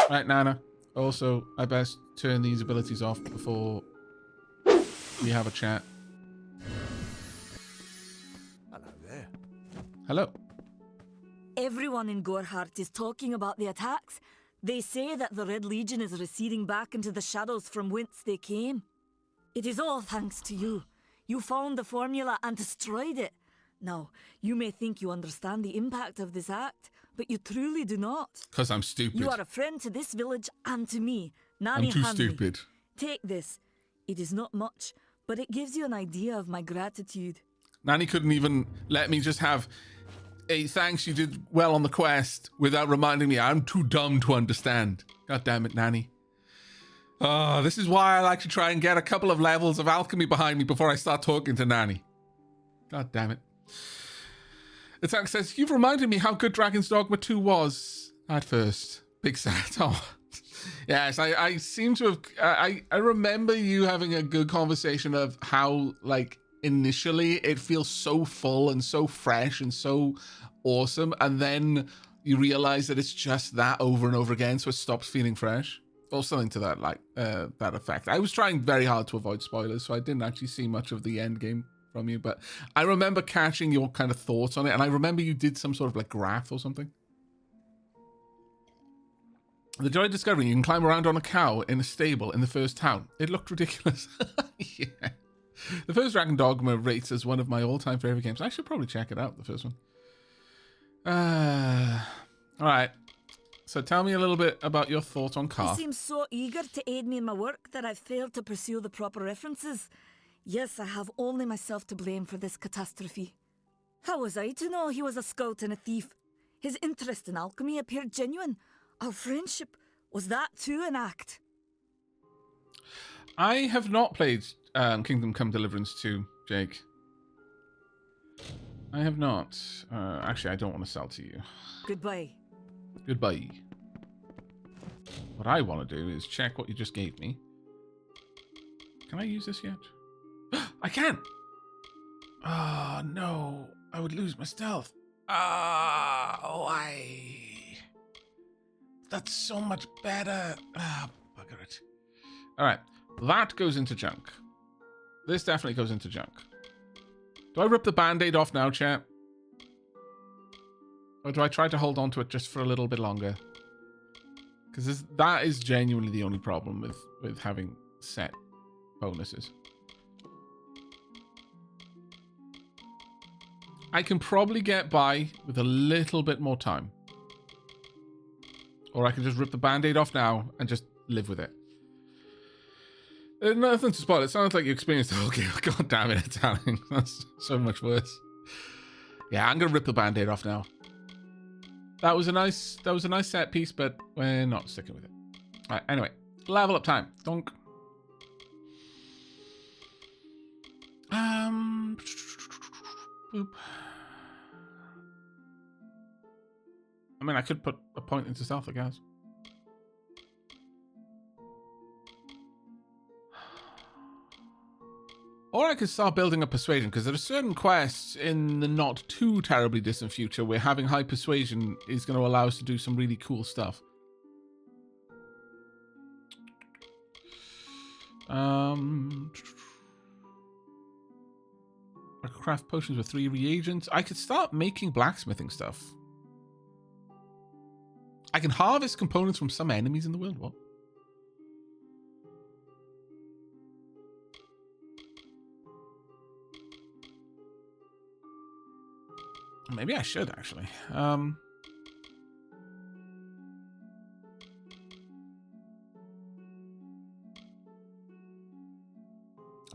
Right, Nana. Also, I best turn these abilities off before we have a chat. Hello there. Hello. Everyone in Gorhart is talking about the attacks. They say that the Red Legion is receding back into the shadows from whence they came. It is all thanks to you. You found the formula and destroyed it. Now, you may think you understand the impact of this act, but you truly do not. Because I'm stupid. You are a friend to this village and to me. Nani I'm too Hanley. stupid. Take this. It is not much, but it gives you an idea of my gratitude. Nanny couldn't even let me just have a thanks, you did well on the quest without reminding me I'm too dumb to understand. God damn it, Nanny. Oh, this is why I like to try and get a couple of levels of alchemy behind me before I start talking to Nanny. God damn it. Attack says, you've reminded me how good Dragon's Dogma 2 was at first. Big sad. Oh, yes, I seem to have... I remember you having a good conversation of how, like, initially it feels so full and so fresh and so awesome, and then you realize that it's just that over and over again, so it stops feeling fresh. Or something to that, like, that effect. I was trying very hard to avoid spoilers, so I didn't actually see much of the end game from you, but I remember catching your kind of thoughts on it, and I remember you did some sort of like graph or something. The joy of discovering you can climb around on a cow in a stable in the first town. It looked ridiculous. Yeah. The first Dragon Dogma rates as one of my all-time favorite games. I should probably check it out, the first one. All right. So tell me a little bit about your thoughts on Karth. You seem so eager to aid me in my work that I've failed to pursue the proper references. Yes, I have only myself to blame for this catastrophe. How was I to know he was a scout and a thief? His interest in alchemy appeared genuine. Our friendship, was that too an act? I have not played Kingdom Come Deliverance 2, Jake. I have not. Actually, I don't want to sell to you. Goodbye. Goodbye. What I want to do is check what you just gave me. Can I use this yet? I can! Oh, no. I would lose my stealth. Oh, why? That's so much better. Ah, bugger it. All right. That goes into junk. This definitely goes into junk. Do I rip the band-aid off now, chat? Or do I try to hold on to it just for a little bit longer? Because that is genuinely the only problem with having set bonuses. I can probably get by with a little bit more time. Or I can just rip the band-aid off now and just live with it. There's nothing to spoil. It sounds like you experienced the whole game. God damn it, Italian. That's so much worse. Yeah, I'm gonna rip the band-aid off now. That was a nice set piece, but we're not sticking with it. Alright, anyway. Level up time. Donk. Boop. I mean, I could put a point into stealth, I guess. Or I could start building a persuasion, because there are certain quests in the not too terribly distant future where having high persuasion is going to allow us to do some really cool stuff. I could craft potions with 3 reagents. I could start making blacksmithing stuff. I can harvest components from some enemies in the world. What? Maybe I should, actually.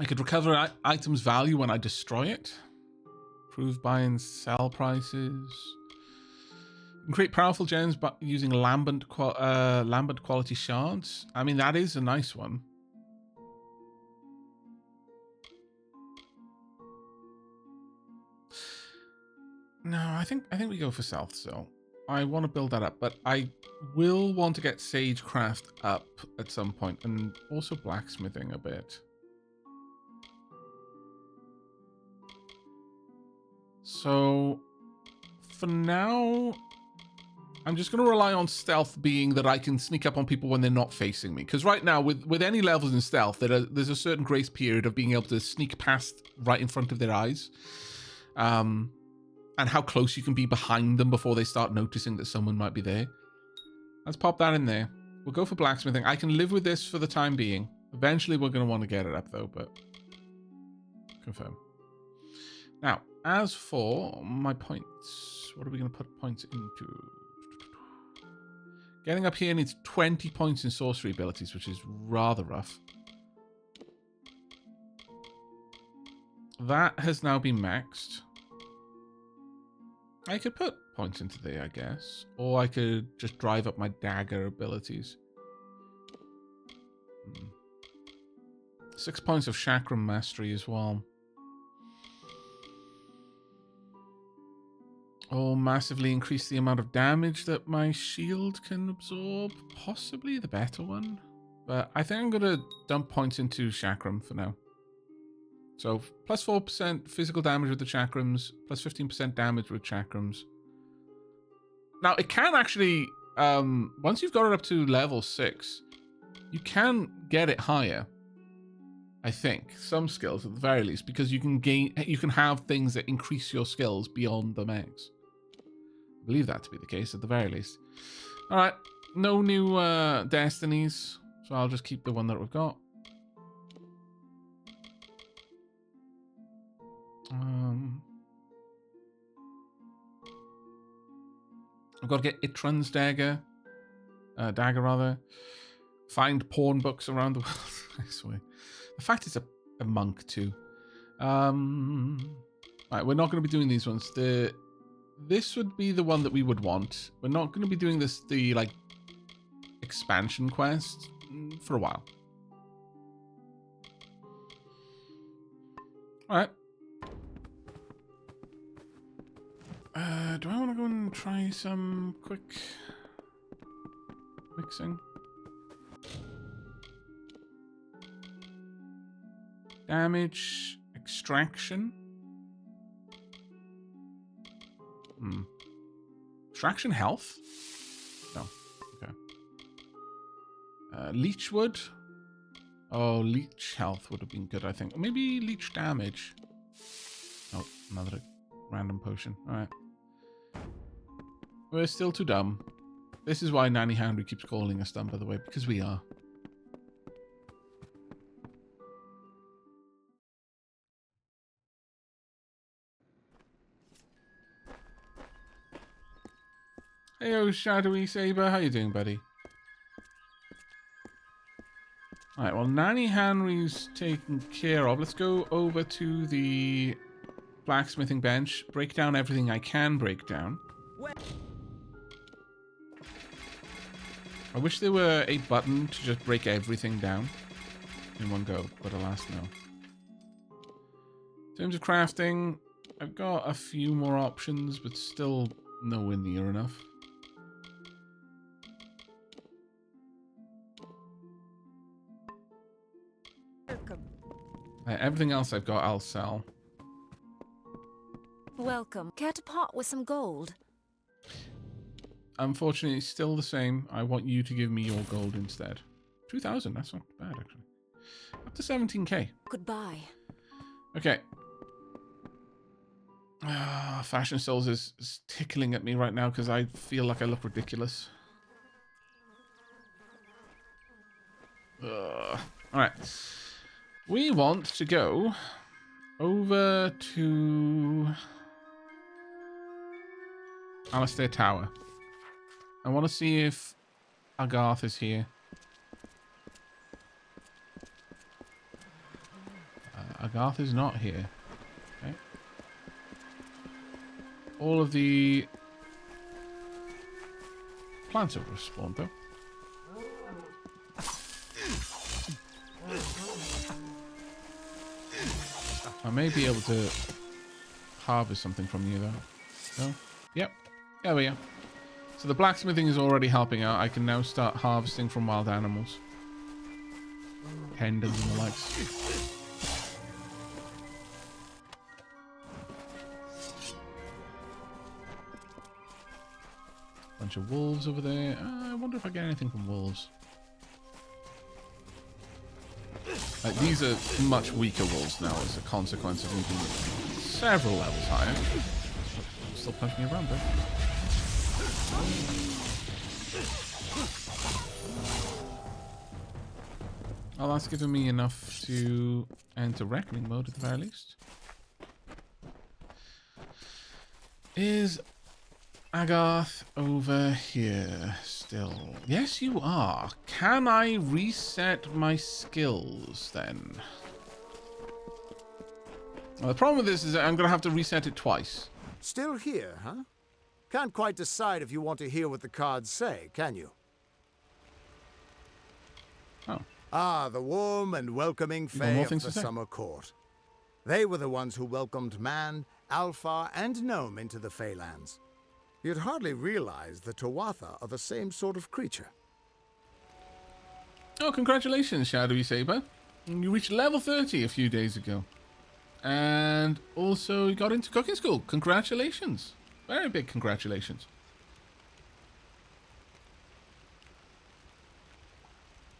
I could recover an item's value when I destroy it. Improve buy and sell prices. You can create powerful gems by using lambent quality shards. I mean, that is a nice one. No, I think we go for stealth, so I want to build that up, but I will want to get sagecraft up at some point, and also blacksmithing a bit. So for now, I'm just going to rely on stealth being that I can sneak up on people when they're not facing me. Because right now, with any levels in stealth, there's a certain grace period of being able to sneak past right in front of their eyes. And how close you can be behind them before they start noticing that someone might be there. Let's pop that in there. We'll go for blacksmithing. I can live with this for the time being. Eventually, we're going to want to get it up, though, but... Confirm. Now, as for my points, what are we going to put points into? Getting up here needs 20 points in sorcery abilities, which is rather rough. That has now been maxed. I could put points into there, I guess. Or I could just drive up my dagger abilities. 6 points of chakram mastery as well. Or massively increase the amount of damage that my shield can absorb. Possibly the better one. But I think I'm going to dump points into chakram for now. So plus 4% physical damage with the chakrams. Plus 15% damage with chakrams. Now it can actually... once you've got it up to level 6... You can get it higher. I think. Some skills at the very least. Because you can have things that increase your skills beyond the max. I believe that to be the case at the very least. Alright. No new destinies. So I'll just keep the one that we've got. I've got to get Itran's dagger. Dagger rather. Find porn books around the world. I swear. The fact it's a monk too. Right, we're not going to be doing these ones. This would be the one that we would want. We're not going to be doing the like expansion quest for a while. All right. Do I want to go and try some quick mixing? Damage, extraction. Extraction health? No. Okay. Leech wood. Oh, leech health would have been good, I think. Or maybe leech damage. Oh, another random potion. Alright. We're still too dumb. This is why Nanny Henry keeps calling us dumb, by the way, because we are. Heyo, Shadowy Saber. How you doing, buddy? Alright, well, Nanny Henry's taken care of. Let's go over to the blacksmithing bench. Break down everything I can break down. I wish there were a button to just break everything down in one go, but alas, no. In terms of crafting, I've got a few more options, but still nowhere near enough. Everything else I've got, I'll sell. Welcome. Care to part with some gold? Unfortunately, it's still the same. I want you to give me your gold instead. 2,000, that's not bad, actually. Up to 17k. Goodbye. Okay. Fashion Souls is tickling at me right now because I feel like I look ridiculous. Alright. We want to go over to Alistair Tower. I want to see if Agarth is here. Agarth is not here. Okay. All of the plants have respawned though. I may be able to harvest something from you though. No? Yep. There we go. So the blacksmithing is already helping out. I can now start harvesting from wild animals. Tendons and the likes. Bunch of wolves over there. I wonder if I get anything from wolves. These are much weaker wolves now as a consequence of me being several levels higher. Still punching me around, though. Well, that's given me enough to enter reckoning mode at the very least. Is Agarth over here still? Yes, you are. Can I reset my skills then? Well, the problem with this is that I'm going to have to reset it twice. Still here, huh? Can't quite decide if you want to hear what the cards say, can you? Oh. Ah, the warm and welcoming Fae of the Summer Court. They were the ones who welcomed man, Alpha, and Gnome into the Feylands. You'd hardly realize the Tuatha are the same sort of creature. Oh, congratulations, Shadowy Saber. You reached level 30 a few days ago. And also you got into cooking school. Congratulations. Very big congratulations.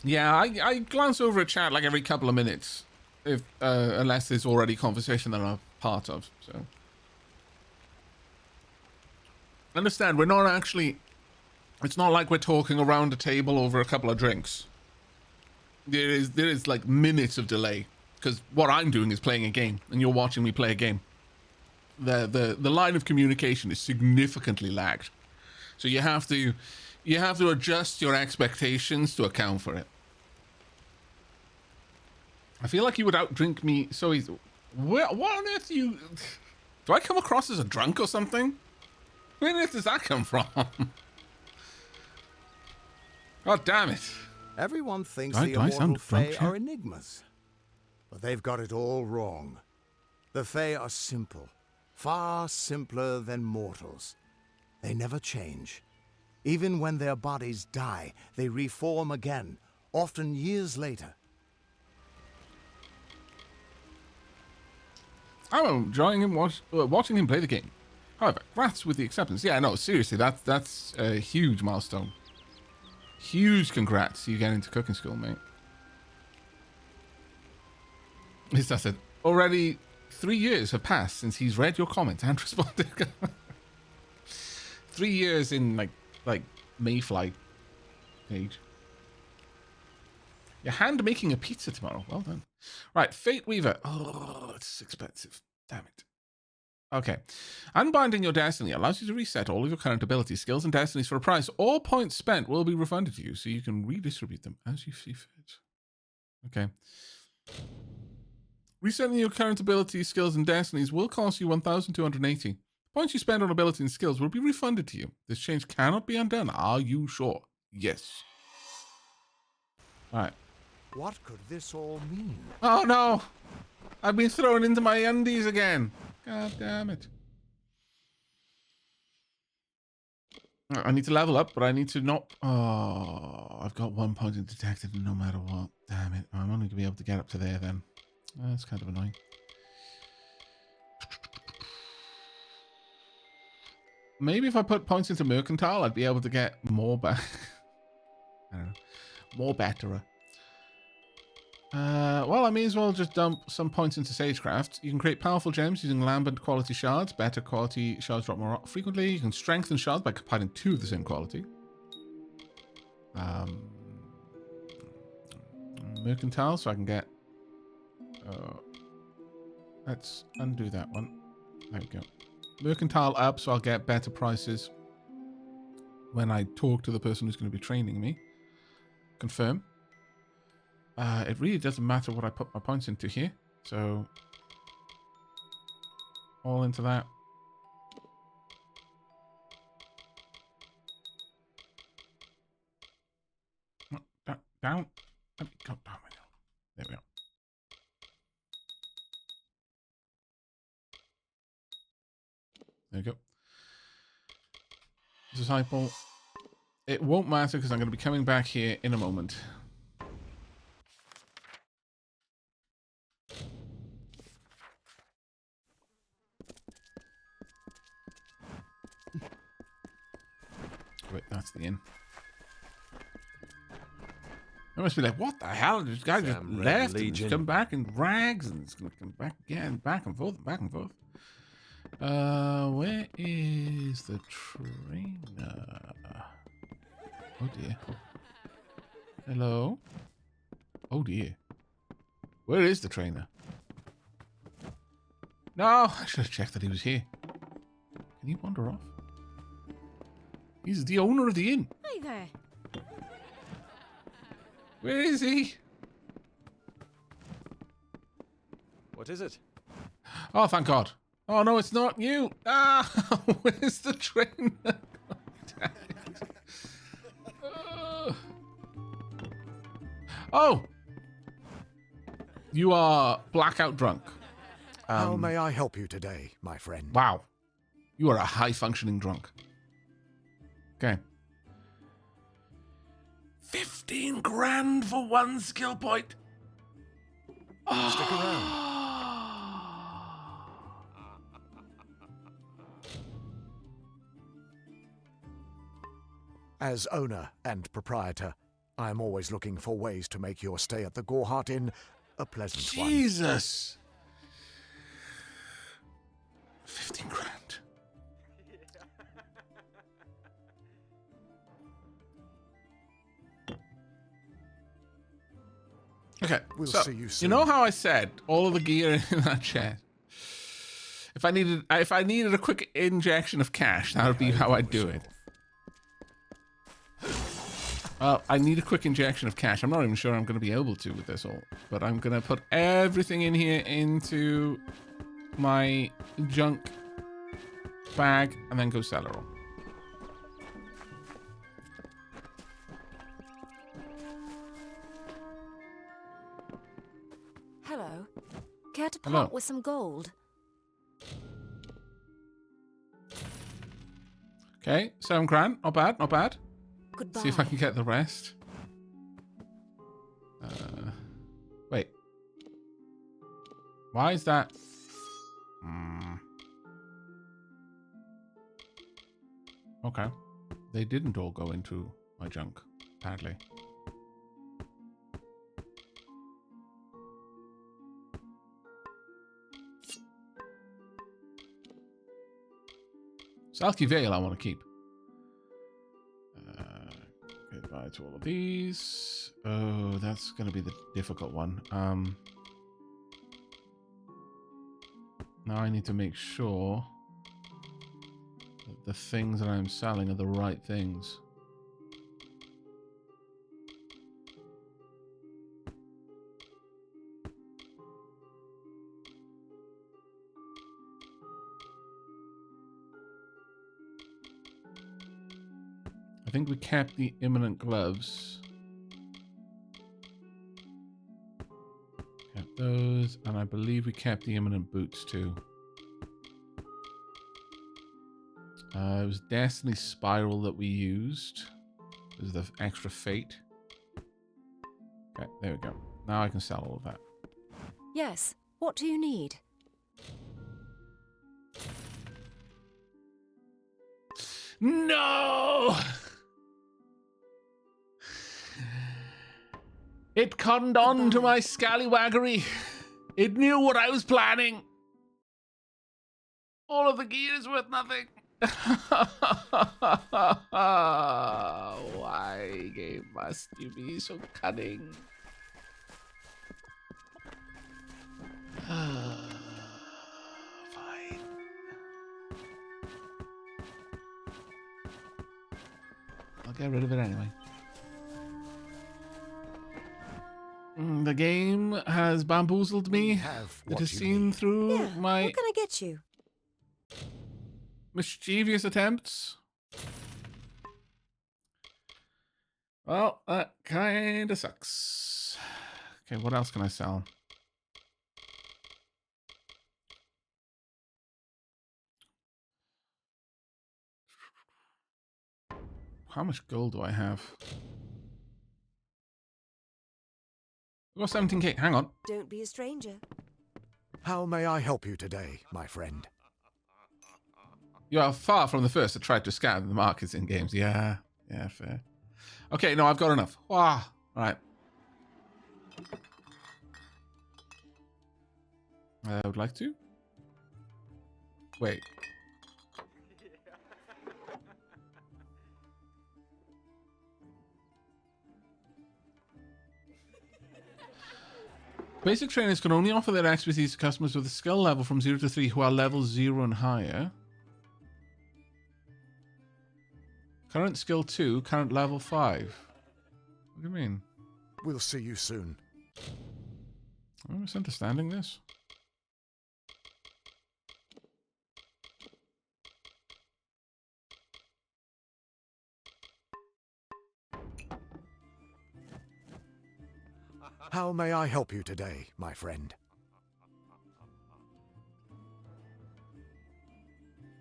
Yeah, I glance over a chat like every couple of minutes, if unless there's already conversation that I'm a part of. So understand, we're not actually. It's not like we're talking around a table over a couple of drinks. There is like minutes of delay because what I'm doing is playing a game, and you're watching me play a game. The line of communication is significantly lagged, so you have to adjust your expectations to account for it. I feel like you would outdrink me so easy. What on earth do I come across as a drunk or something? Where on earth does that come from? God damn it. Everyone thinks the immortal Fae are enigmas, but they've got it all wrong. The Fae are simple, far simpler than mortals. They never change. Even when their bodies die, they reform again, often years later. I'm enjoying him watching him play the game. However, congrats with the acceptance. Yeah, no, seriously, that's a huge milestone. Huge congrats you get into cooking school, mate. As I said, already 3 years have passed since he's read your comment and responded. 3 years in like Mayfly age. You're hand making a pizza tomorrow. Well done. Right, Fateweaver. Oh, it's expensive. Damn it. Okay. Unbinding your destiny allows you to reset all of your current abilities, skills, and destinies for a price. All points spent will be refunded to you, so you can redistribute them as you see fit. Okay. Resetting your current abilities, skills, and destinies will cost you 1,280. Points you spend on ability and skills will be refunded to you. This change cannot be undone. Are you sure? Yes. All right. What could this all mean? Oh no! I've been thrown into my undies again. God damn it. I need to level up, but I need to not... Oh, I've got 1 point in detected no matter what. Damn it. I'm only going to be able to get up to there then. That's kind of annoying. Maybe if I put points into Mercantile, I'd be able to get more back. I don't know. More better. Well, I may as well just dump some points into Sagecraft. You can create powerful gems using lambent quality shards. Better quality shards drop more frequently. You can strengthen shards by combining 2 of the same quality. Mercantile, so I can get... let's undo that one. There we go. Mercantile up, so I'll get better prices when I talk to the person who's going to be training me. Confirm. It really doesn't matter what I put my points into here. So, all into that. Down. Let me go down. There we go. There we go. Disciple. It won't matter because I'm going to be coming back here in a moment. Wait. that's the inn. I must be like, what the hell? This guy just left and he's come back in rags and it's going to come back again, back and forth, back and forth. Where is the trainer? Oh dear. Hello? Oh dear. Where is the trainer? No, I should have checked that he was here. Can he wander off? He's the owner of the inn. Hi there. Where is he? What is it? Oh, thank God. Oh, no, it's not you. Ah, where's the trainer? God damn it. Oh. You are blackout drunk. How may I help you today, my friend? Wow. You are a high-functioning drunk. Okay. 15 grand for one skill point. Stick around. As owner and proprietor, I am always looking for ways to make your stay at the Gorhart Inn a pleasant one. Jesus. 15 grand. Okay, We'll so, see you soon. You know how I said all of the gear in that chest? If I needed a quick injection of cash, that would be how I'd do it. Well, I need a quick injection of cash. I'm not even sure I'm going to be able to with this all, but I'm going to put everything in here into my junk bag and then go sell it all. Hello. Care to Hello. part with some gold? Okay, 7 grand. Not bad, not bad. Goodbye. See if I can get the rest. Wait. Why is that? Okay. They didn't all go into my junk, apparently. Salky Vale I want to keep. Goodbye to all of these. Oh, that's going to be the difficult one. Now I need to make sure that the things that I'm selling are the right things. I think we kept the imminent gloves. Kept those, and I believe we kept the imminent boots too. It was Destiny Spiral that we used. This is the extra fate. Okay, there we go. Now I can sell all of that. Yes. What do you need? No! It conned on to my scallywaggery. It knew what I was planning. All of the gear is worth nothing. Why, game, must you be so cunning? Fine. I'll get rid of it anyway. The game has bamboozled me. It has seen through my What can I get you? mischievous attempts. Well, that kind of sucks. Okay, what else can I sell? How much gold do I have? I've got 17k. Hang on. Don't be a stranger. How may I help you today, my friend? You are far from the first to try to scam the markets in games. Yeah, Yeah, fair. Okay, no, I've got enough. Wow. All right. I would like to. Wait. Basic trainers can only offer their expertise to customers with a skill level from 0 to 3 who are level 0 and higher. Current skill 2, current level 5. What do you mean? We'll see you soon. I'm misunderstanding this. How may I help you today, my friend?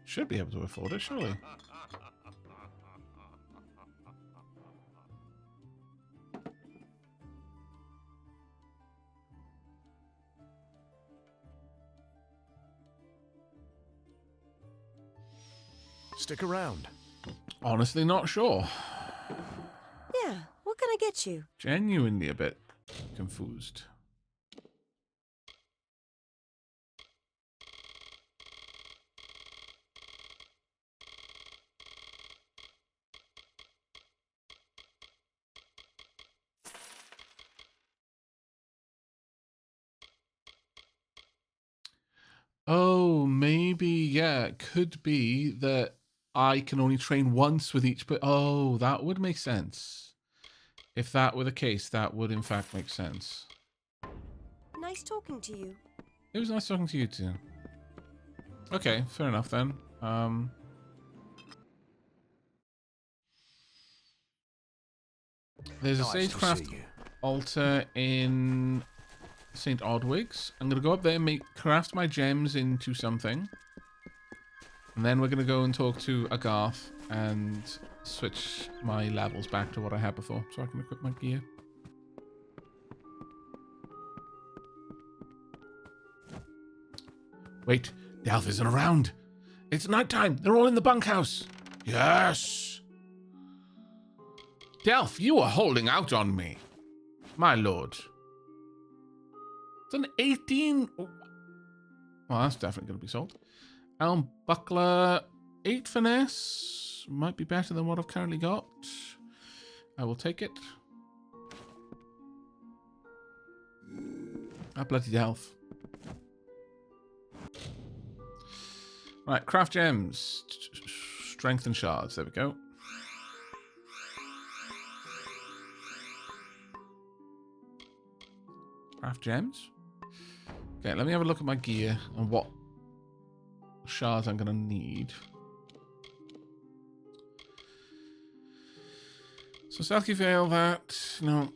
Should be able to afford it, surely. Stick around. Honestly, not sure. Yeah, what can I get you? Genuinely a bit confused. Oh, maybe, yeah, it could be that I can only train once with each, but oh, that would make sense. If that were the case, that would in fact make sense. Nice talking to you. It was nice talking to you too. Okay, fair enough then. There's a Sagecraft altar in St. Oddwig's. I'm going to go up there and craft my gems into something. And then we're going to go and talk to Agarth and switch my levels back to what I had before so I can equip my gear. Wait, the elf isn't around. It's nighttime. They're all in the bunkhouse. Yes. Delph, you are holding out on me. My lord. It's an 18... Well, that's definitely going to be sold. Elm Buckler, 8 finesse. Might be better than what I've currently got. I will take it. Ah, bloody Delph. Right, craft gems. Strength and shards. There we go. Craft gems. Okay, let me have a look at my gear and what shards I'm going to need. So Selkie Veil, that... No,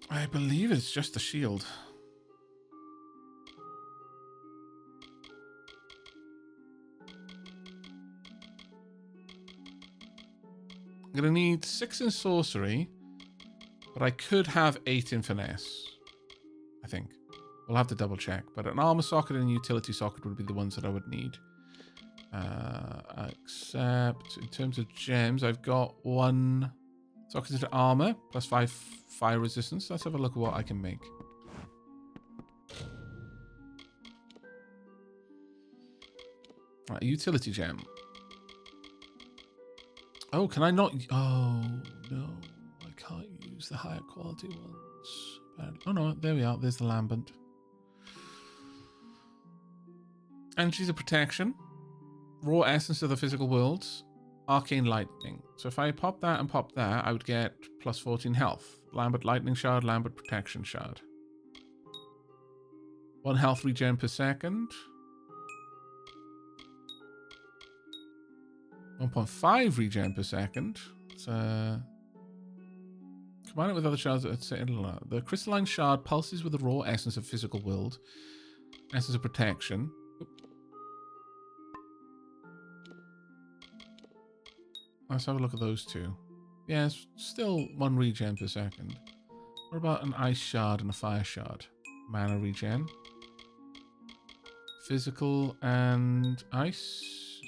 I believe it's just the shield. I'm going to need 6 in sorcery, but I could have 8 in finesse, I think. We'll have to double check, but an armor socket and a utility socket would be the ones that I would need. Except in terms of gems, I've got 1 socket into armor plus 5 fire resistance. Let's have a look at what I can make. Right, a utility gem. Oh, can I not? Oh, no. I can't use the higher quality ones. Oh, no. There we are. There's the lambent. And she's a protection. Raw essence of the physical world. Arcane lightning. So if I pop that and pop that, I would get plus 14 health. Lambent lightning shard, Lambent protection shard. 1 health regen per second. 1.5 regen per second. So, combine it with other shards. The crystalline shard pulses with the raw essence of physical world. Essence of protection. Let's have a look at those two. Yeah, it's still 1 regen per second. What about an ice shard and a fire shard? Mana regen. Physical and ice.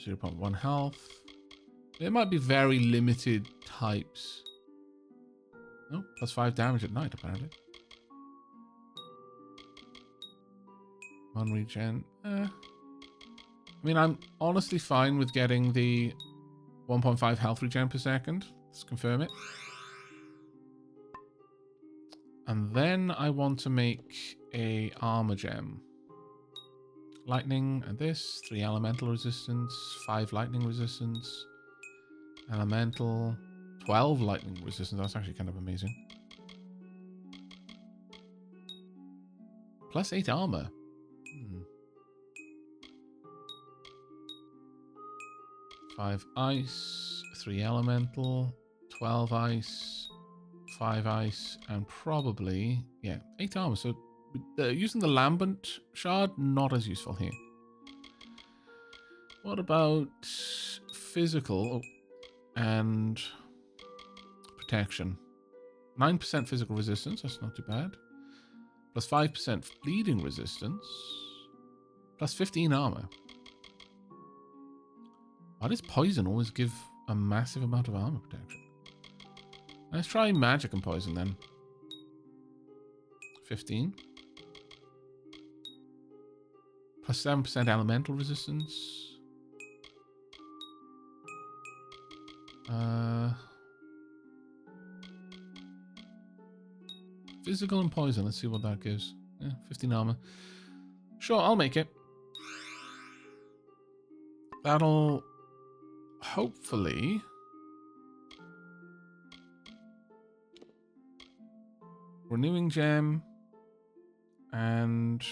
0.1 health. There might be very limited types. Oh, plus 5 damage at night, apparently. 1 regen. I mean, I'm honestly fine with getting the 1.5 health regen per second. Let's confirm it. And then I want to make a armor gem. Lightning and this. 3 elemental resistance. 5 lightning resistance. Elemental. 12 lightning resistance. That's actually kind of amazing. Plus 8 armor. 5 ice, 3 elemental, 12 ice, 5 ice, and probably, yeah, 8 armor. So using the lambent shard, not as useful here. What about physical and protection? 9% physical resistance, that's not too bad. Plus 5% bleeding resistance. Plus 15 armor. Why does poison always give a massive amount of armor protection? Let's try magic and poison then. 15. Plus 7% elemental resistance. Physical and poison. Let's see what that gives. Yeah, 15 armor. Sure, I'll make it. That'll hopefully renewing gem and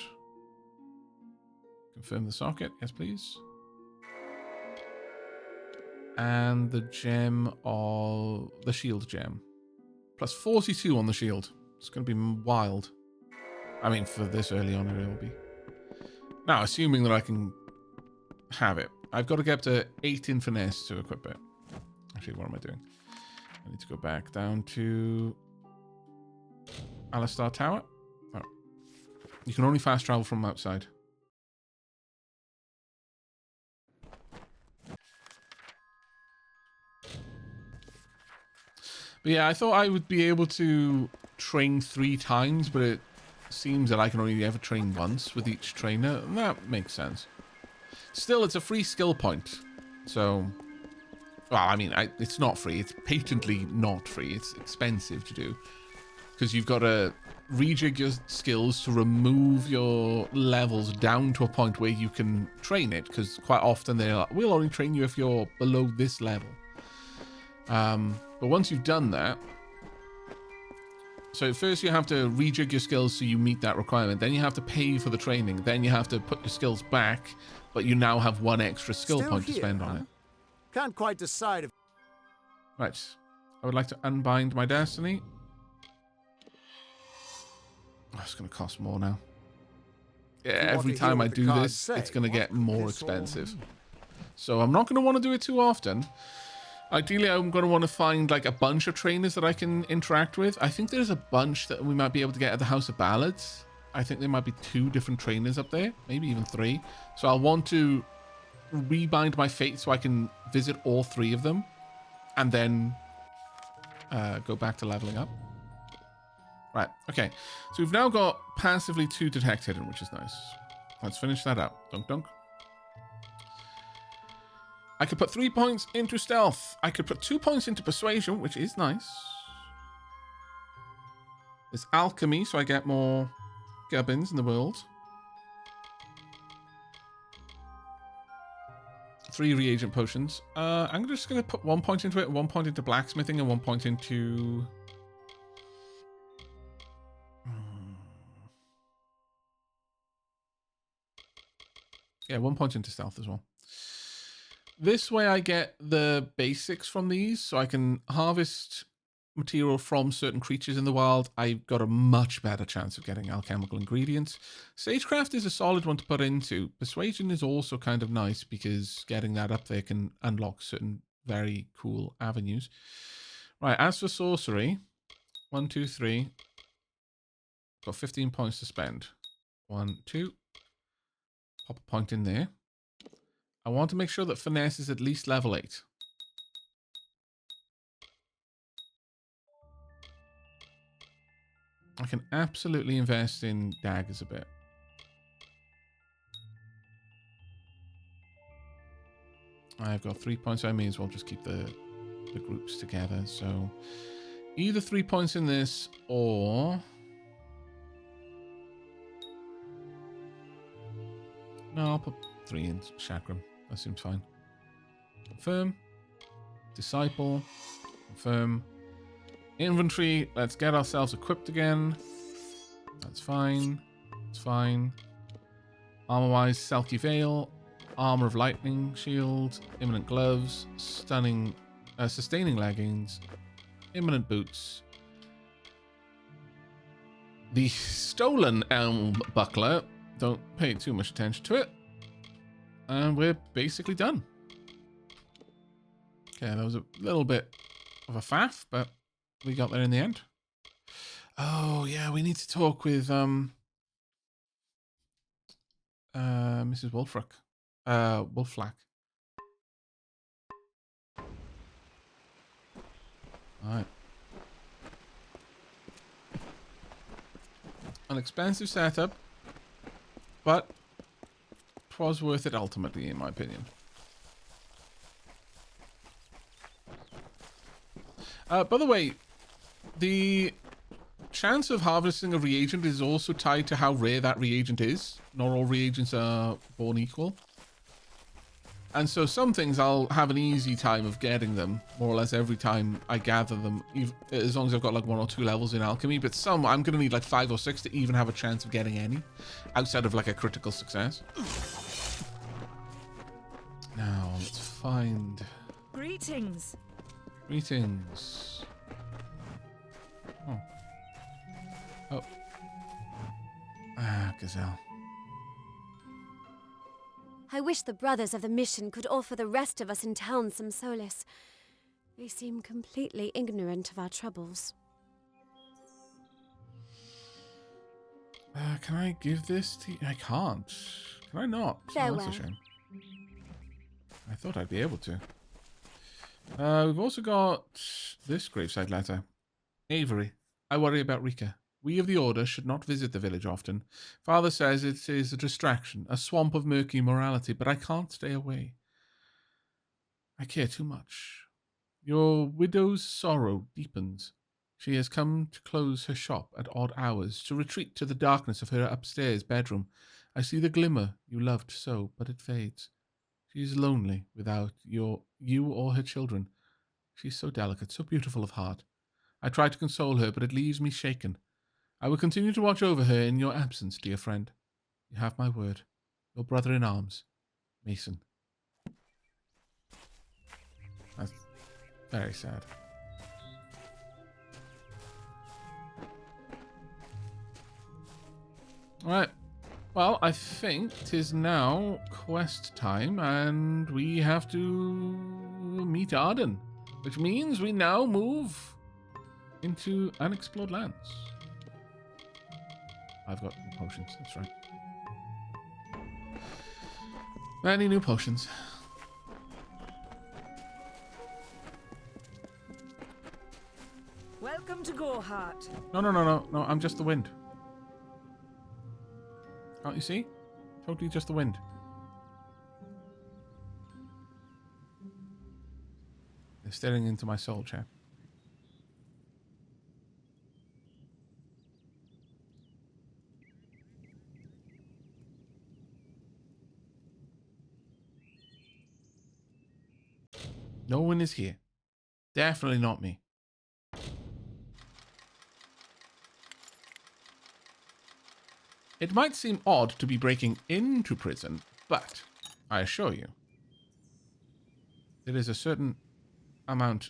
confirm the socket. Yes, please. And the gem of the shield gem. Plus 42 on the shield. It's going to be wild. I mean, for this early on, it will be. Now, assuming that I can have it. I've got to get up to 8 in finesse to equip it. Actually, what am I doing? I need to go back down to Alistar Tower. Oh. You can only fast travel from outside. But yeah, I thought I would be able to train 3 times, but it seems that I can only ever train once with each trainer, and that makes sense. Still, it's a free skill point. So, well, I mean, it's not free. It's patently not free. It's expensive to do. Because you've got to rejig your skills to remove your levels down to a point where you can train it. Because quite often they're like, we'll only train you if you're below this level. But once you've done that, so first you have to rejig your skills so you meet that requirement. Then you have to pay for the training. Then you have to put your skills back, but you now have 1 extra skill point to spend on it. Can't quite decide if... Right. I would like to unbind my destiny. Oh, it's going to cost more now. Yeah, every time I do this, it's going to get more expensive. So I'm not going to want to do it too often. Ideally, I'm going to want to find like a bunch of trainers that I can interact with. I think there's a bunch that we might be able to get at the House of Ballads. I think there might be 2 different trainers up there, maybe even 3. So I'll want to rebind my fate so I can visit all 3 of them and then go back to leveling up. Right, okay. So we've now got passively 2 detect hidden, which is nice. Let's finish that out. Dunk dunk. I could put 3 points into stealth. I could put 2 points into persuasion, which is nice. There's alchemy, so I get more gubbins in the world. 3 reagent potions. I'm just going to put 1 point into it, 1 point into blacksmithing, and 1 point into... Yeah, 1 point into stealth as well. This way I get the basics from these, so I can harvest material from certain creatures in the wild. I've got a much better chance of getting alchemical ingredients. Sagecraft is a solid one to put into. Persuasion is also kind of nice because getting that up there can unlock certain very cool avenues. Right, as for sorcery, 1, 2, 3. Got 15 points to spend. 1, 2. Pop a point in there. I want to make sure that finesse is at least level 8. I can absolutely invest in daggers a bit. I've got 3 points, so I may as well just keep the groups together. So either 3 points in this or... No, I'll put 3 in Chakram. That seems fine. Confirm. Disciple. Confirm. Inventory. Let's get ourselves equipped again. That's fine. It's fine. Armor-wise, Selkie Veil. Armor of Lightning Shield. Imminent Gloves. Sustaining Leggings. Imminent Boots. The Stolen Elm Buckler. Don't pay too much attention to it. And we're basically done. Okay, that was a little bit of a faff, but we got there in the end. Oh, yeah, we need to talk with Mrs. Wolflack. Alright. An expensive setup, but it was worth it ultimately, in my opinion. By the way, the chance of harvesting a reagent is also tied to how rare that reagent is. Not all reagents are born equal. And so some things I'll have an easy time of getting them, more or less every time I gather them, as long as I've got like 1 or 2 levels in alchemy. But some I'm going to need like 5 or 6 to even have a chance of getting any, outside of like a critical success. Now, let's find... Greetings. Greetings. Oh. Oh. Ah, Gazelle. I wish the brothers of the mission could offer the rest of us in town some solace. They seem completely ignorant of our troubles. Can I give this to you? I can't. Can I not? Farewell. Oh, that's a shame. I thought I'd be able to. We've also got this graveside letter. Avery, I worry about Rika. We of the Order should not visit the village often. Father says it is a distraction, a swamp of murky morality, but I can't stay away. I care too much. Your widow's sorrow deepens. She has come to close her shop at odd hours, to retreat to the darkness of her upstairs bedroom. I see the glimmer you loved so, but it fades. She is lonely without you or her children. She is so delicate, so beautiful of heart. I try to console her, but it leaves me shaken. I will continue to watch over her in your absence, dear friend. You have my word. Your brother in arms, Mason. That's very sad. Alright. Well, I think it is now quest time, and we have to meet Arden, which means we now move into unexplored lands. I've got new potions, that's right. Many new potions. Welcome to Gorhart. No, I'm just the wind. Can't you see? Totally just the wind. They're staring into my soul, chap. No one is here. Definitely not me. It might seem odd to be breaking into prison, but I assure you, there is a certain amount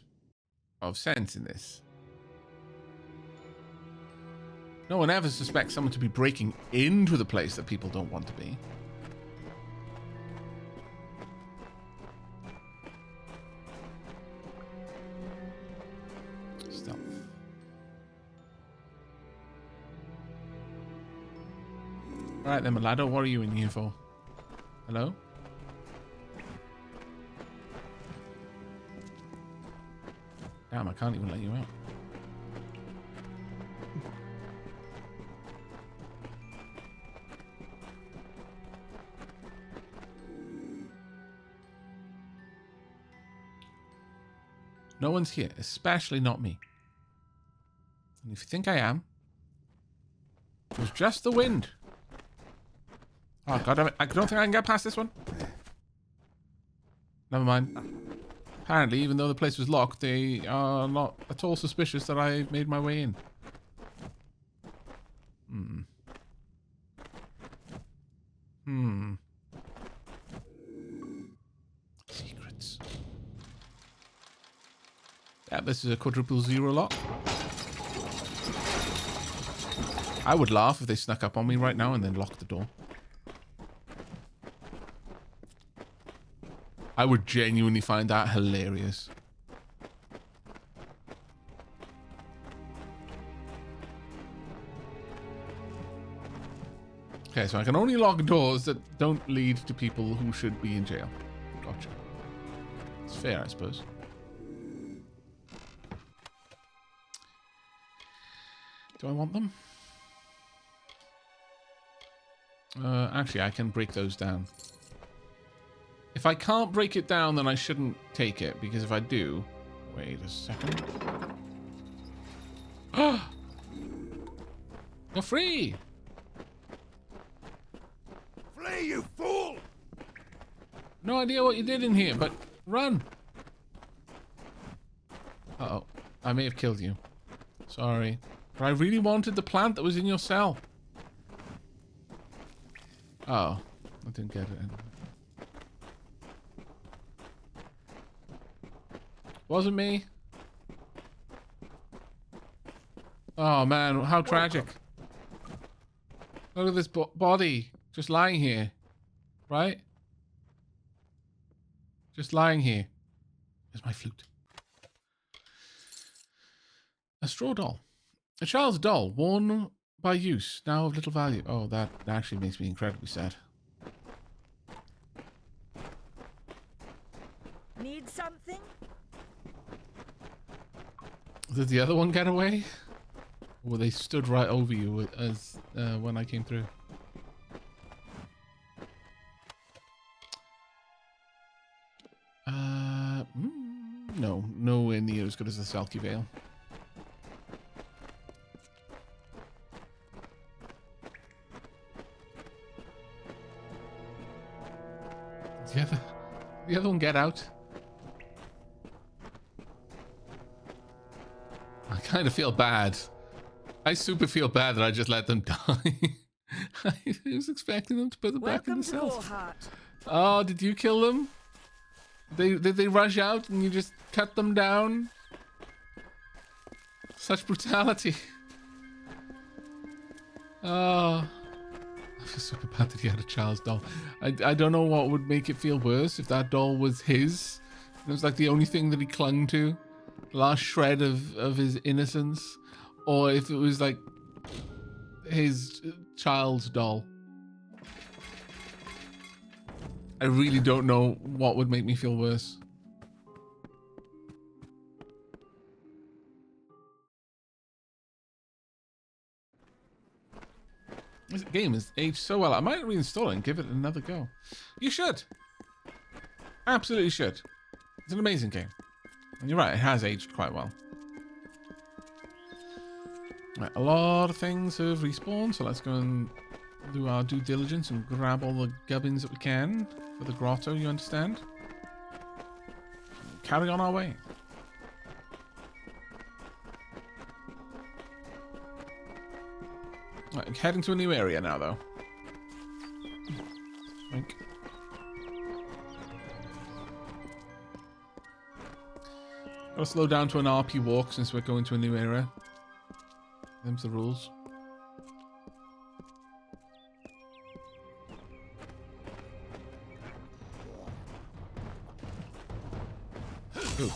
of sense in this. No one ever suspects someone to be breaking into the place that people don't want to be. Stop. Alright then, Malado, what are you in here for? Hello? Damn, I can't even let you out. No one's here, especially not me. And if you think I am, it was just the wind. Oh, God damn it. I don't think I can get past this one. Never mind. Apparently, even though the place was locked, they are not at all suspicious that I made my way in. Secrets. Yeah, this is a quadruple zero lock. I would laugh if they snuck up on me right now and then locked the door. I would genuinely find that hilarious. Okay, so I can only lock doors that don't lead to people who should be in jail. Gotcha. It's fair, I suppose. Do I want them? Actually, I can break those down. If I can't break it down, then I shouldn't take it, because if I do... Wait a second. You're free! Flee, you fool! No idea what you did in here, but run! Uh-oh. I may have killed you. Sorry. But I really wanted the plant that was in your cell. Oh. I didn't get it. Wasn't me. Oh man, how tragic. Look at this body just lying here. Right? Just lying here. There's my flute. A straw doll. A child's doll, worn by use, now of little value. Oh, that actually makes me incredibly sad. Need something? Did the other one get away? Or they stood right over you as when I came through? No, nowhere near as good as the Selkie Veil. The other one get out? I kind of feel bad. I super feel bad that I just let them die. I was expecting them to put them back in the cells. Oh, did you kill them? Did they rush out and you just cut them down? Such brutality. Oh. I feel super bad that he had a child's doll. I don't know what would make it feel worse if that doll was his. It was like the only thing that he clung to. The last shred of his innocence. Or if it was like his child's doll. I really don't know what would make me feel worse. This game has aged so well. I might reinstall it and give it another go. You should. Absolutely should. It's an amazing game. And you're right, it has aged quite well. Right, a lot of things have respawned, so let's go and do our due diligence and grab all the gubbins that we can for the grotto, you understand? Carry on our way. Right, heading to a new area now, though. Wink. Gotta slow down to an RP walk since we're going to a new area. Them's the rules. Ooh.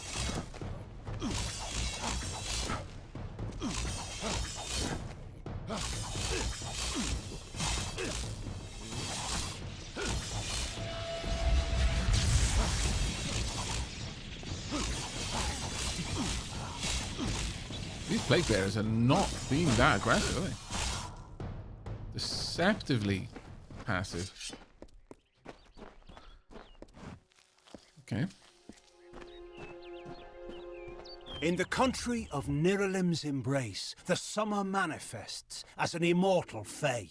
These plague bearers are not being that aggressive, are they? Deceptively passive. Okay. In the country of Niralim's embrace, the summer manifests as an immortal fae.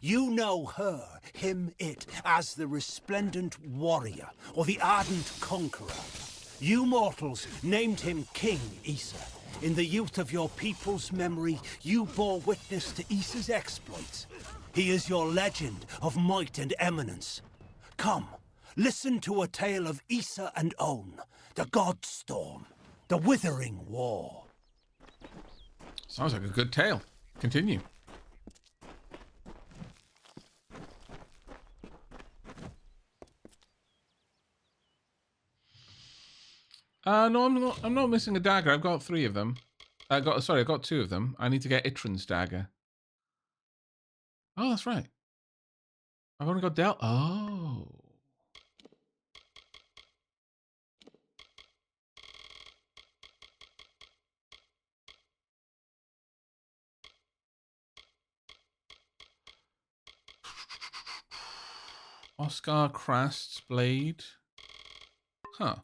You know her, him, it, as the resplendent warrior, or the ardent conqueror. You mortals named him King Issa. In the youth of your people's memory, you bore witness to Issa's exploits. He is your legend of might and eminence. Come, listen to a tale of Issa and On, the Godstorm, the Withering War. Sounds like a good tale. Continue. No, I'm not missing a dagger. I've got 3 of them. I got 2 of them. I need to get Itran's dagger. Oh, that's right. I've only got Del. Oh. Oscar Krast's blade. Huh.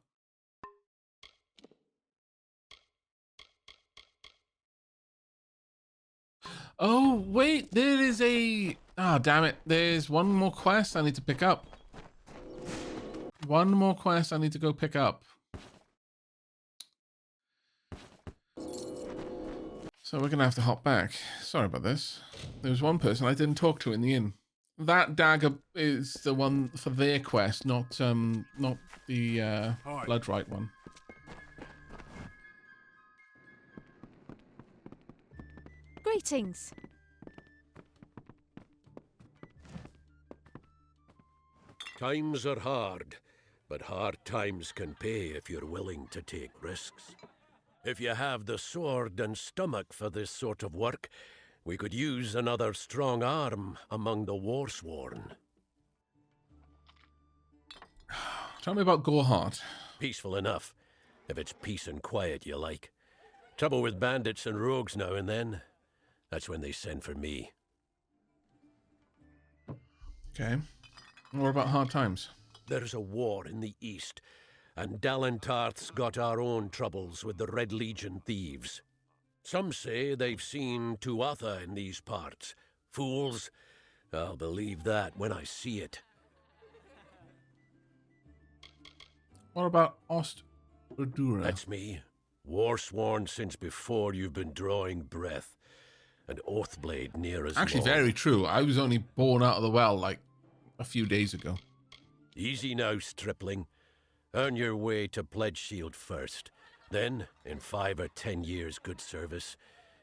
Oh, wait, there is a... Ah, damn it. There's one more quest I need to pick up. One more quest I need to go pick up. So we're going to have to hop back. Sorry about this. There was one person I didn't talk to in the inn. That dagger is the one for their quest, not the Bloodright one. Greetings. Times are hard, but hard times can pay if you're willing to take risks. If you have the sword and stomach for this sort of work, we could use another strong arm among the Warsworn. Tell me about Goreheart. Peaceful enough, if it's peace and quiet you like. Trouble with bandits and rogues now and then. That's when they send for me. Okay. What about hard times? There's a war in the east, and Dalentarth's got our own troubles with the Red Legion thieves. Some say they've seen Tuatha in these parts. Fools. I'll believe that when I see it. What about Ostradura? That's me. Warsworn since before you've been drawing breath. And Oathblade near as Actually, long. very true. I was only born out of the well like a few days ago. Easy now, stripling. Earn your way to Pledge Shield first. Then, in 5 or 10 years' good service,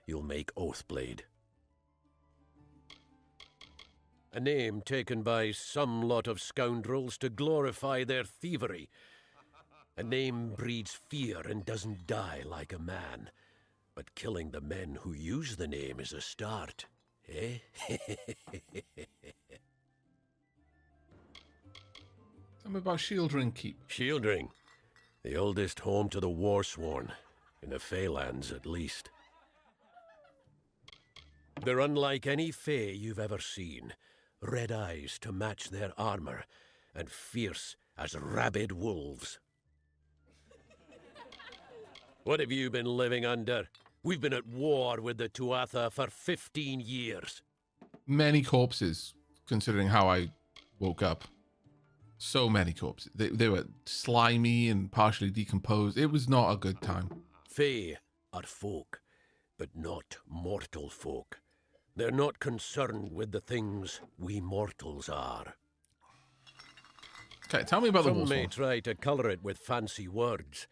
you'll make Oathblade. A name taken by some lot of scoundrels to glorify their thievery. A name breeds fear and doesn't die like a man. But killing the men who use the name is a start, eh? Tell me about Shieldring Keep. Shieldring. The oldest home to the Warsworn. In the Feylands, at least. They're unlike any Fey you've ever seen. Red eyes to match their armor, and fierce as rabid wolves. What have you been living under? We've been at war with the Tuatha for 15 years. Many corpses, considering how I woke up. So many corpses. They were slimy and partially decomposed. It was not a good time. Fey are folk, but not mortal folk. They're not concerned with the things we mortals are. Okay, tell me about the Some may Warsworn. try to colour it with fancy words,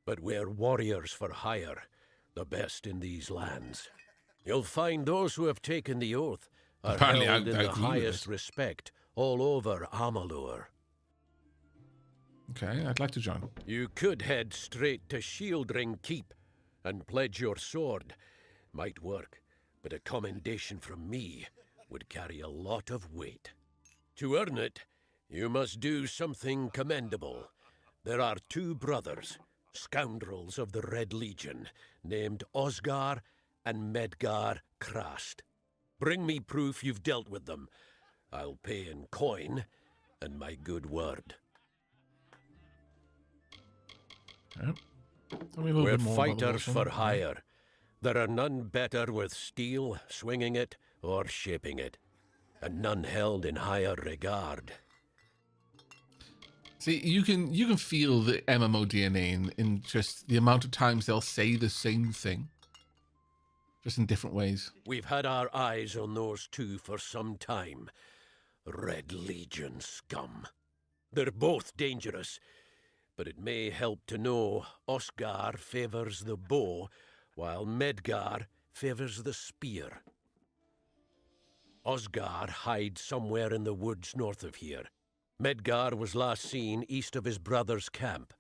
but we're warriors for hire, the best in these lands. You'll find those who have taken the oath are Apparently, held I in the agree with highest this. respect all over Amalur. Okay, I'd like to join. You could head straight to Shieldring Keep and pledge your sword. Might work, but a commendation from me would carry a lot of weight. To earn it, you must do something commendable. There are 2 brothers, scoundrels of the Red Legion, named Osgar and Medgar Krast. Bring me proof you've dealt with them. I'll pay in coin and my good word. Yep. We're fighters for hire. There are none better with steel, swinging it, or shaping it, and none held in higher regard. See, you can feel the MMO DNA in just the amount of times they'll say the same thing, just in different ways. We've had our eyes on those two for some time. Red Legion scum. They're both dangerous, but it may help to know Oscar favors the bow, while Medgar favors the spear. Osgar hides somewhere in the woods north of here. Medgar was last seen east of his brother's camp.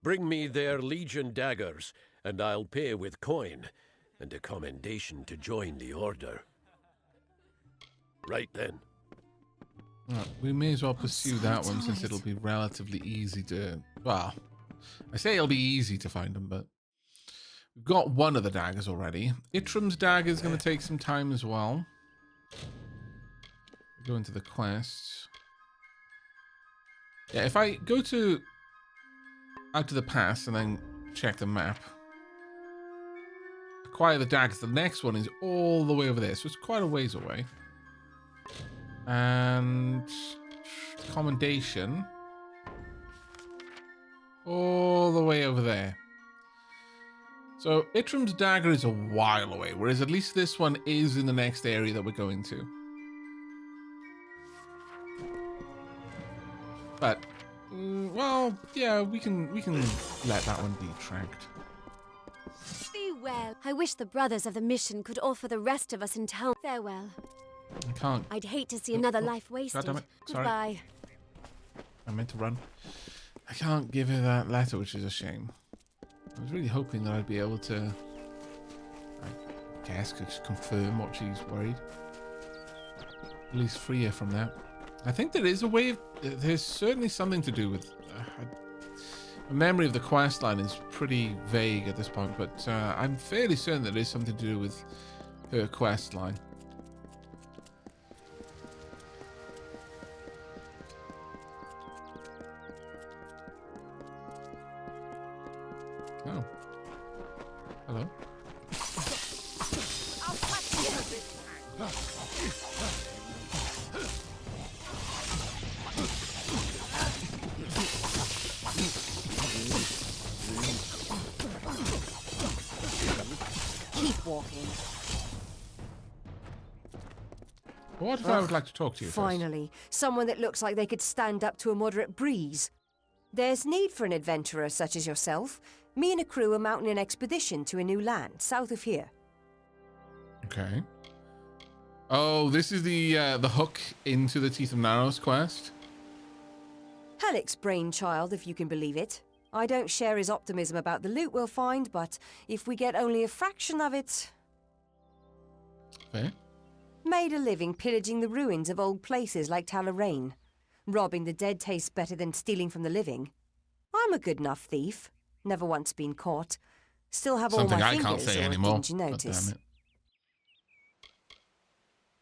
Bring me their Legion daggers, and I'll pay with coin, and a commendation to join the order. Right then. Right, we may as well pursue that one since it'll be relatively easy to... Well, I say it'll be easy to find them, but... We've got one of the daggers already. Itram's dagger is going to take some time as well. Go into the quests. Yeah, if I go to... out to the pass and then check the map. Acquire the daggers. The next one is all the way over there, so it's quite a ways away. And commendation all the way over there. So Itram's dagger is a while away, whereas at least this one is in the next area that we're going to. But well, yeah, we can let that one be tracked. Be well. I wish the brothers of the mission could offer the rest of us in town farewell. I can't. I'd hate to see another life wasted. God damn it. Sorry. Goodbye. I meant to run. I can't give her that letter, which is a shame. I was really hoping that I'd be able to, I guess, confirm what she's worried. At least free her from that. I think there is a way of... There's certainly something to do with... my memory of the quest line is pretty vague at this point, but I'm fairly certain that there is something to do with her quest line. Oh. Hello. Keep walking. What if I would like to talk to you Finally, someone that looks like they could stand up to a moderate breeze. There's need for an adventurer such as yourself. Me and a crew are mounting an expedition to a new land, south of here. Okay. Oh, this is the hook into the Teeth of Naros quest? Halleck's brainchild, if you can believe it. I don't share his optimism about the loot we'll find, but if we get only a fraction of it... Fair. Made a living pillaging the ruins of old places like Talarain. Robbing the dead tastes better than stealing from the living. I'm a good enough thief. Never once been caught. Still have Something all my I fingers, can't say or anymore. didn't you notice? God damn it.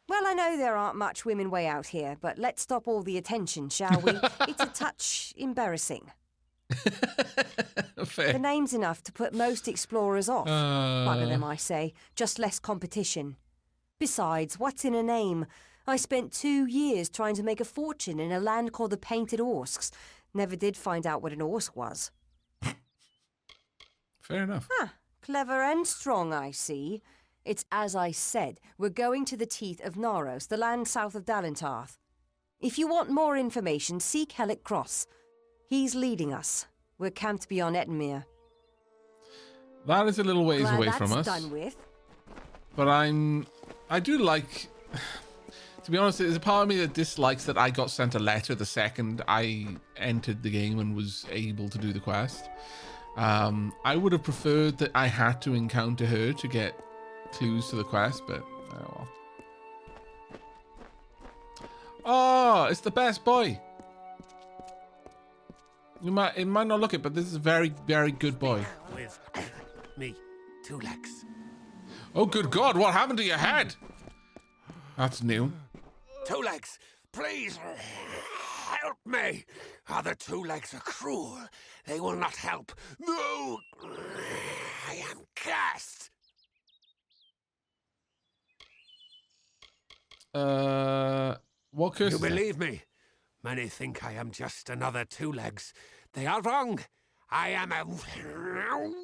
Well, I know there aren't much women way out here, but let's stop all the attention, shall we? It's a touch embarrassing. Fair. The name's enough to put most explorers off. Bugger them, I say. Just less competition. Besides, what's in a name? I spent 2 years trying to make a fortune in a land called the Painted Orsks. Never did find out what an Orsk was. Fair enough. Clever and strong, I see. It's as I said, we're going to the Teeth of Naros, the land south of Dalentarth. If you want more information, seek Hellick Cross. He's leading us. We're camped beyond Ettenmere. That is a little ways Glad away from us. that's done with. But I do like... To be honest, there's a part of me that dislikes that I got sent a letter the second I entered the game and was able to do the quest. I would have preferred that I had to encounter her to get clues to the quest, but oh well. Oh, it's the best boy. It might not look it, but this is a very, very good boy. With me, Tulax. Oh, good God, what happened to your head? That's new. Tulax, please. help me! Other two legs are cruel. They will not help. No! I am cursed! What curse You is that? believe me? Many think I am just another two legs. They are wrong. I am a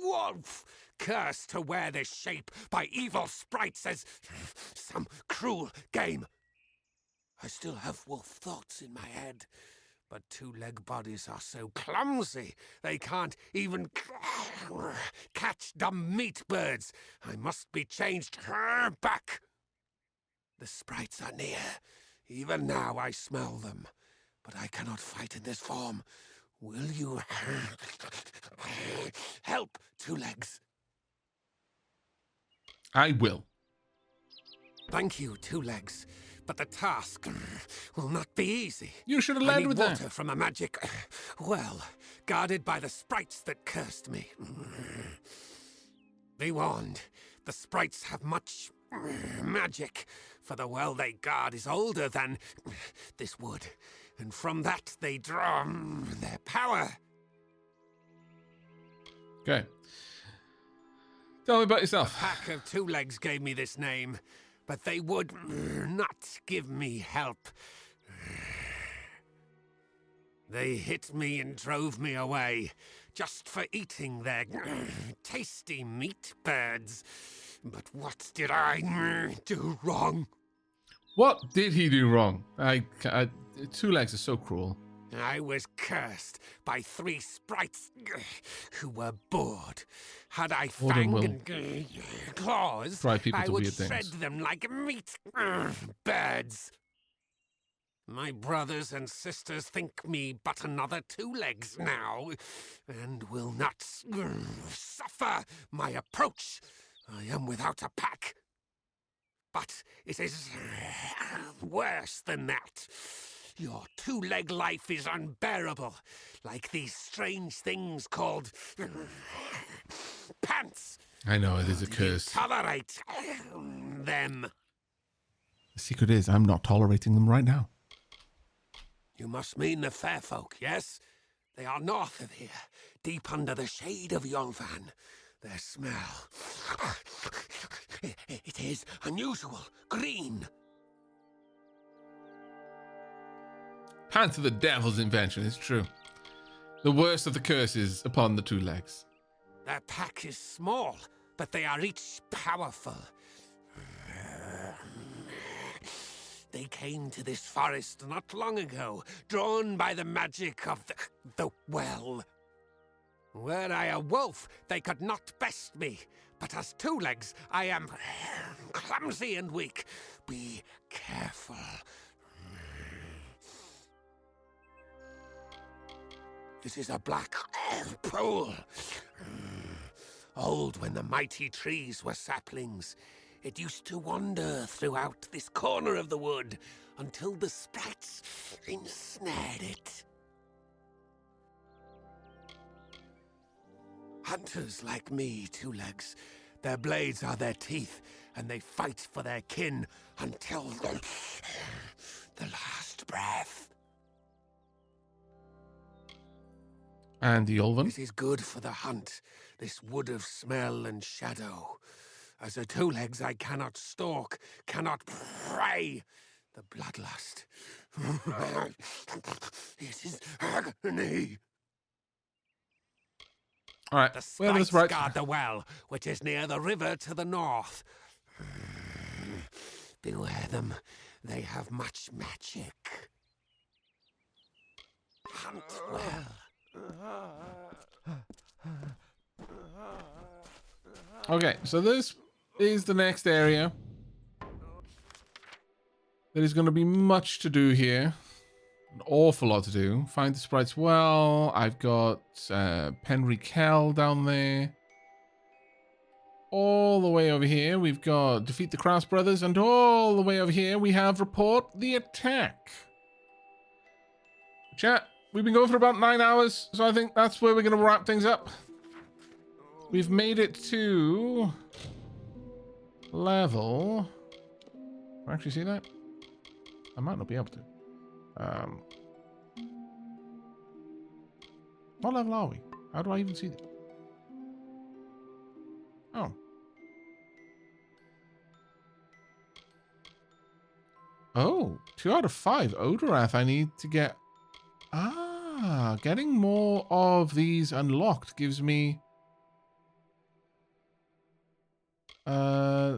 wolf, cursed to wear this shape by evil sprites as some cruel game. I still have wolf thoughts in my head, but two-leg bodies are so clumsy they can't even catch dumb meat birds. I must be changed back. The sprites are near. Even now I smell them, but I cannot fight in this form. Will you help, Two Legs? I will. Thank you, Two Legs. But the task will not be easy. You should have I led need with water that. from a magic well, guarded by the sprites that cursed me. Be warned, the sprites have much magic, for the well they guard is older than this wood, and from that they draw their power. Okay. Tell me about yourself. A pack of Two Legs gave me this name, but they would not give me help. They hit me and drove me away, just for eating their tasty meat birds. But what did I do wrong? What did he do wrong? Two Legs are so cruel. I was cursed by 3 sprites who were bored. Had I fang and claws, Drive people I to would weird shred things. them like meat birds. My brothers and sisters think me but another Two Legs now, and will not suffer my approach. I am without a pack. But it is worse than that. Your two-leg life is unbearable, like these strange things called pants. I know, it is a You curse. tolerate them. The secret is I'm not tolerating them right now. You must mean the fair folk, yes? They are north of here, deep under the shade of Yolvan. Their smell, it is unusual, green. Pants are the devil's invention, it's true. The worst of the curses upon the Two Legs. Their pack is small, but they are each powerful. They came to this forest not long ago, drawn by the magic of the well. Were I a wolf, they could not best me. But as Two Legs, I am clumsy and weak. Be careful. This is a black pool. Old when the mighty trees were saplings. It used to wander throughout this corner of the wood until the sprites ensnared it. Hunters like me, Two Legs, their blades are their teeth, and they fight for their kin until the last breath. And the Yolvan? It is good for the hunt, this wood of smell and shadow. As a Two Legs, I cannot stalk, cannot prey. The bloodlust. It is agony. All right, The well, that's sprites right. guard the well, which is near the river to the north. Beware them. They have much magic. Hunt well. Okay, so this is the next area. There is going to be much to do here. An awful lot to do. Find the sprites well. I've got Penry Kell down there. All the way over here, we've got defeat the Kraus brothers. And all the way over here, we have report the attack. Chat, we've been going for about 9 hours. So I think that's where we're going to wrap things up. We've made it to level. Can I actually see that? I might not be able to. What level are we? How do I even see that? Oh. Oh, 2 out of 5. Odorath, I need to get... Ah, getting more of these unlocked gives me...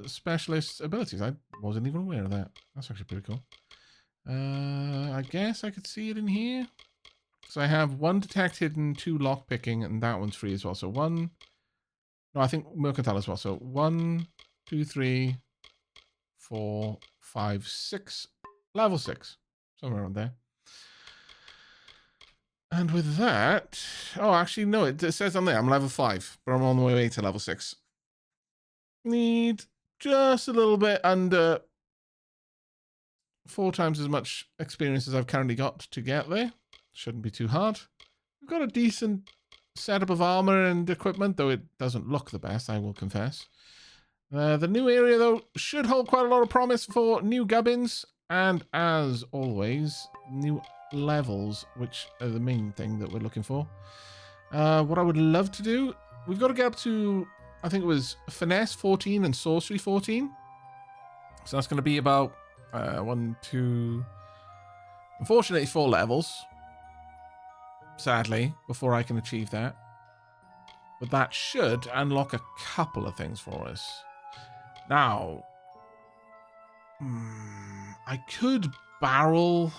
specialist abilities. I wasn't even aware of that. That's actually pretty cool. I guess I could see it in here. So I have 1 detect hidden, 2 lock picking, and that one's free as well. So 1... No, I think mercantile as well. So 1, 2, 3, 4, 5, 6. Level 6. Somewhere around there. And with that... Oh, actually, no. It says on there I'm level 5. But I'm on the way to level 6. Need just a little bit under 4 times as much experience as I've currently got to get there. Shouldn't be too hard. We've got a decent setup of armor and equipment, though it doesn't look the best, I will confess. The new area, though, should hold quite a lot of promise for new gubbins, and as always, new levels, which are the main thing that we're looking for. What I would love to do, we've got to get up to, I think it was Finesse 14 and Sorcery 14. So that's going to be about 1, 2... Unfortunately, 4 levels. Sadly, before I can achieve that. But that should unlock a couple of things for us. Now, I could barrel...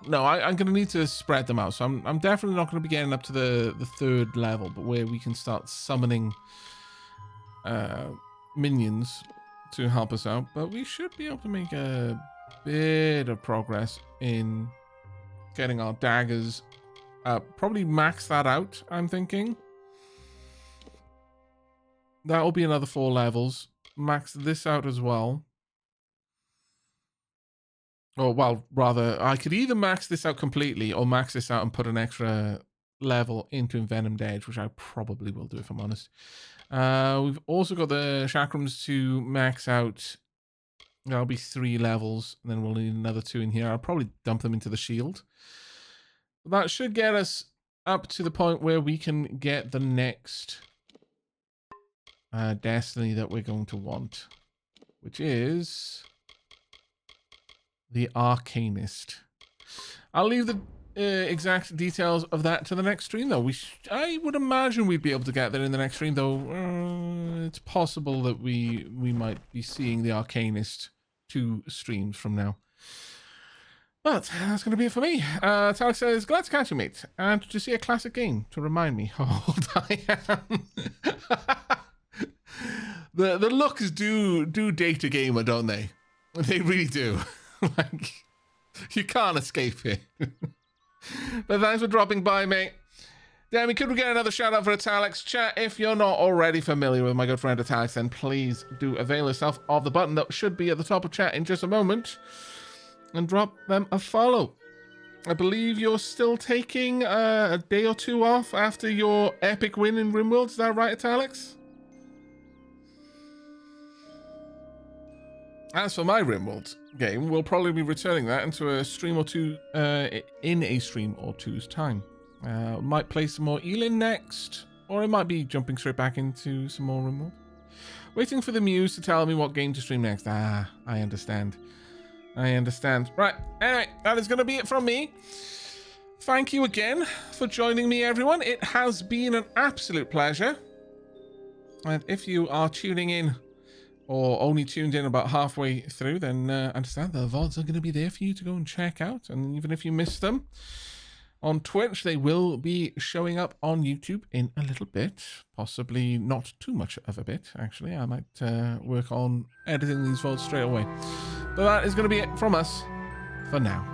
No, I'm going to need to spread them out. So I'm definitely not going to be getting up to the 3rd level, but where we can start summoning minions to help us out. But we should be able to make a bit of progress in getting our daggers up. Probably max that out, I'm thinking. That'll be another 4 levels. Max this out as well. Or, well, rather, I could either max this out completely or max this out and put an extra level into Envenomed Edge, which I probably will do if I'm honest. We've also got the chakrams to max out. That'll be 3 levels, and then we'll need another 2 in here. I'll probably dump them into the shield. That should get us up to the point where we can get the next destiny that we're going to want, which is the Arcanist. I'll leave the exact details of that to the next stream, though. I would imagine we'd be able to get there in the next stream, though. It's possible that we might be seeing the Arcanist 2 streams from now. But that's going to be it for me. Tarek says, glad to catch you, mate, and to see a classic game to remind me how old I am. The looks do date a gamer, don't they? They really do. Like, you can't escape it. But thanks for dropping by, mate. Demi, could we get another shout out for Italics? Chat, if you're not already familiar with my good friend Italics, then please do avail yourself of the button that should be at the top of chat in just a moment. And drop them a follow. I believe you're still taking a day or 2 off after your epic win in RimWorld. Is that right, Italics? As for my RimWorld game, we'll probably be returning that into a stream or 2 in a stream or 2's time. Might play some more Elin next, or it might be jumping straight back into some more RimWorld. Waiting for the muse to tell me what game to stream next. Ah, I understand. I understand. Right, anyway, that is going to be it from me. Thank you again for joining me, everyone. It has been an absolute pleasure. And if you are tuning in, or only tuned in about halfway through, then understand the VODs are going to be there for you to go and check out. And even if you missed them on Twitch, they will be showing up on YouTube in a little bit. Possibly not too much of a bit, actually. I might work on editing these VODs straight away. But that is going to be it from us for now.